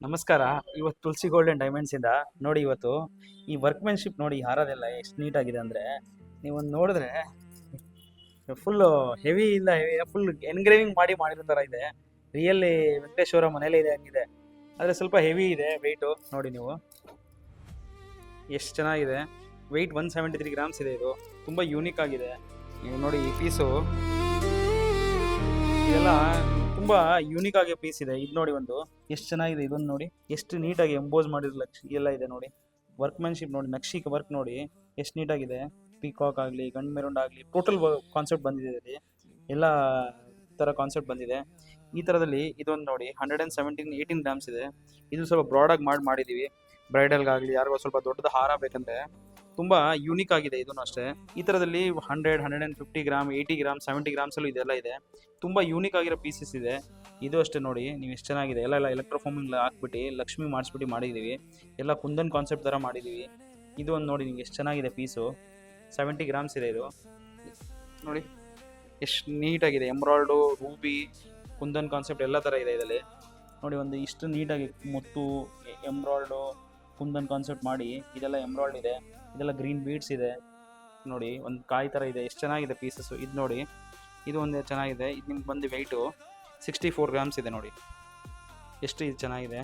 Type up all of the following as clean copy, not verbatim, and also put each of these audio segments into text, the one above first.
ನಮಸ್ಕಾರ. ಇವತ್ತು ತುಳಸಿ gold and diamonds ಇಂದ ನೋಡಿ, ಇವತ್ತು ಈ ವರ್ಕ್ಮೆನ್ಶಿಪ್ ನೋಡಿ, ಹಾರದೆಲ್ಲ ಎಷ್ಟು ನೀಟಾಗಿದೆ ಅಂದ್ರೆ ನೀವೊಂದು ನೋಡಿದ್ರೆ ಫುಲ್ ಹೆವಿ ಇಲ್ಲ, ಹೆವಿ ಫುಲ್ ಎನ್ಗ್ರೇವಿಂಗ್ ಮಾಡಿರೋ ತರ ಇದೆ. ರಿಯಲಿ ವೆಂಕಟೇಶ್ವರ ಮನೇಲಿ ಇದೆ ಹಂಗಿದೆ, ಆದ್ರೆ ಸ್ವಲ್ಪ ಹೆವಿ ಇದೆ ವೆಯ್ಟು. ನೋಡಿ ನೀವು ಎಷ್ಟು ಚೆನ್ನಾಗಿದೆ. ವೆಯ್ಟ್ 173 ಗ್ರಾಮ್ಸ್ ಇದೆ. ಇದು ತುಂಬಾ ಯೂನಿಕ್ ಆಗಿದೆ. ನೀವು ನೋಡಿ ಈ ಪೀಸು, ಇದೆಲ್ಲ ತುಂಬಾ ಯೂನಿಕ್ ಆಗಿ ಪೀಸ್ ಇದೆ. ಇದು ನೋಡಿ ಒಂದು ಎಷ್ಟು ಚೆನ್ನಾಗಿದೆ. ಇದೊಂದು ನೋಡಿ ಎಷ್ಟು ನೀಟಾಗಿ ಎಂಬೋಸ್ ಮಾಡಿರೋ ಎಲ್ಲ ಇದೆ ನೋಡಿ. ವರ್ಕ್ಮ್ಯಾನ್ಶಿಪ್ ನೋಡಿ, ನಕ್ಷಿ ವರ್ಕ್ ನೋಡಿ ಎಷ್ಟು ನೀಟಾಗಿದೆ. ಪೀಕಾಕ್ ಆಗಲಿ, ಗಂಡು ಮೆರೂನ್ ಆಗಲಿ, ಟೋಟಲ್ ಕಾನ್ಸೆಪ್ಟ್ ಬಂದಿದೆ ಇಲ್ಲಿ. ಎಲ್ಲ ಥರ ಕಾನ್ಸೆಪ್ಟ್ ಬಂದಿದೆ ಈ ಥರದಲ್ಲಿ. ಇದೊಂದು ನೋಡಿ 18 ಗ್ರಾಮ್ಸ್ ಇದೆ. ಇದು ಸ್ವಲ್ಪ ಬ್ರಾಡಾಗಿ ಮಾಡಿದ್ದೀವಿ. ಬ್ರೈಡಲ್ಗಾಗಲಿ ಯಾರಿಗೋ ಸ್ವಲ್ಪ ದೊಡ್ಡದು ಹಾರ ಬೇಕಂದ್ರೆ ತುಂಬಾ ಯೂನಿಕ್ ಆಗಿದೆ. ಇದನ್ನು ಅಷ್ಟೇ ಈ ಥರದಲ್ಲಿ 150 ಗ್ರಾಮ್, 80 ಗ್ರಾಮ್, 70 ಗ್ರಾಮ್ಸಲ್ಲೂ ಇದೆಲ್ಲ ಇದೆ. ತುಂಬ ಯೂನಿಕ್ ಆಗಿರೋ ಪೀಸಸ್ ಇದೆ. ಇದು ಅಷ್ಟೇ ನೋಡಿ ನೀವು ಎಷ್ಟು ಚೆನ್ನಾಗಿದೆ. ಎಲ್ಲ ಎಲೆಕ್ಟ್ರೋಫೋಮಿಂಗ್ ಹಾಕ್ಬಿಟ್ಟು ಲಕ್ಷ್ಮಿ ಮಾಡಿಸ್ಬಿಟ್ಟು ಮಾಡಿದ್ದೀವಿ. ಎಲ್ಲ ಕುಂದನ್ ಕಾನ್ಸೆಪ್ಟ್ ಥರ ಮಾಡಿದ್ದೀವಿ. ಇದು ಒಂದು ನೋಡಿ ನಿಮ್ಗೆ ಎಷ್ಟು ಚೆನ್ನಾಗಿದೆ ಪೀಸು. 70 ಗ್ರಾಮ್ಸ್ ಇದೆ. ಇದು ನೋಡಿ ಎಷ್ಟು ನೀಟಾಗಿದೆ. ಎಂಬ್ರಾಯ್ಡು, ರೂಬಿ, ಕುಂದನ್ ಕಾನ್ಸೆಪ್ಟ್ ಎಲ್ಲ ಥರ ಇದೆ ಇದರಲ್ಲಿ. ನೋಡಿ ಒಂದು ಇಷ್ಟು ನೀಟಾಗಿ ಮುತ್ತು, ಎಂಬ್ರಾಯ್ಡು, ಕುಂದನ್ ಕಾನ್ಸೆಪ್ಟ್ ಮಾಡಿ ಇದೆಲ್ಲ ಎಂಬ್ರಾಯ್ಡ್ ಇದೆ. ಇದೆಲ್ಲ ಗ್ರೀನ್ ಬೀಡ್ಸ್ ಇದೆ ನೋಡಿ. ಒಂದು ಕಾಯಿ ಥರ ಇದೆ. ಎಷ್ಟು ಚೆನ್ನಾಗಿದೆ ಪೀಸಸ್ಸು. ಇದು ನೋಡಿ, ಇದು ಒಂದು ಚೆನ್ನಾಗಿದೆ. ಇದು ನಿಮ್ಗೆ ಬಂದು ವೆಯ್ಟು 64 ಗ್ರಾಮ್ಸ್ ಇದೆ ನೋಡಿ. ಎಷ್ಟು ಇದು ಚೆನ್ನಾಗಿದೆ.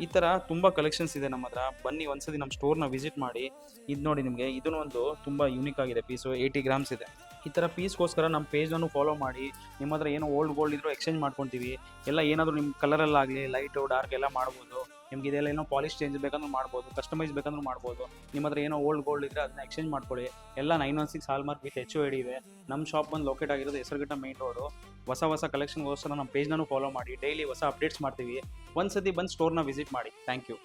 ಈ ಥರ ತುಂಬ ಕಲೆಕ್ಷನ್ಸ್ ಇದೆ ನಮ್ಮ ಹತ್ರ. ಬನ್ನಿ ಒಂದ್ಸತಿ ನಮ್ಮ ಸ್ಟೋರ್ನ ವಿಸಿಟ್ ಮಾಡಿ. ಇದು ನೋಡಿ ನಿಮಗೆ ಇದನ್ನು ಒಂದು ತುಂಬ ಯೂನಿಕ್ ಆಗಿದೆ ಪೀಸು. 80 ಗ್ರಾಮ್ಸ್ ಇದೆ. ಈ ಥರ ಪೀಸ್ಗೋಸ್ಕರ ನಮ್ಮ ಪೇಜನ್ನು ಫಾಲೋ ಮಾಡಿ. ನಿಮ್ಮ ಹತ್ರ ಏನೋ ಓಲ್ಡ್ ಗೋಲ್ಡ್ ಇದ್ರೂ ಎಕ್ಸ್ಚೇಂಜ್ ಮಾಡ್ಕೊತೀವಿ. ಎಲ್ಲ ಏನಾದರೂ ನಿಮ್ಮ ಕಲರಲ್ಲಾಗಲಿ ಲೈಟು ಡಾರ್ಕ್ ಎಲ್ಲ ಮಾಡ್ಬೋದು. ನಿಮ್ಗೆ ಇದೆಲ್ಲ ಏನೋ ಪಾಲಿಶ್ ಚೇಂಜ್ ಬೇಕಂದ್ರೂ ಮಾಡ್ಬೋದು, ಕಸ್ಟಮೈಸ್ ಬೇಕಂದ್ರೂ ಮಾಡ್ಬೋದು. ನಿಮ್ಮ ಹತ್ರ ಏನೋ ಓಲ್ಡ್ ಗೋಲ್ಡ್ ಇದ್ದರೆ ಅದನ್ನ ಎಕ್ಸ್ಚೇಂಜ್ ಮಾಡ್ಕೊಳ್ಳಿ. ಎಲ್ಲ 916 ಹಾಲ್ಮಾರ್ಕ್ ವಿತ್ HOID ಇದೆ. ನಮ್ಮ ಶಾಪ್ ಬಂದು ಲೊಕೇಟ್ ಆಗಿರೋದು ಹೆಸರುಘಟ್ಟ ಮೇನ್ ರೋಡು. ಹೊಸ ಕಲೆಕ್ಷನ್ಗೋಸ್ಕರ ನಮ್ಮ ಪೇಜ್ನೂ ಫಾಲೋ ಮಾಡಿ. ಡೈಲಿ ಹೊಸ ಅಪ್ಡೇಟ್ಸ್ ಮಾಡ್ತೀವಿ. ಒಂದ್ಸತಿ ಬಂದು ಸ್ಟೋರ್ನ ವಿಸಿಟ್ ಮಾಡಿ. Thank you.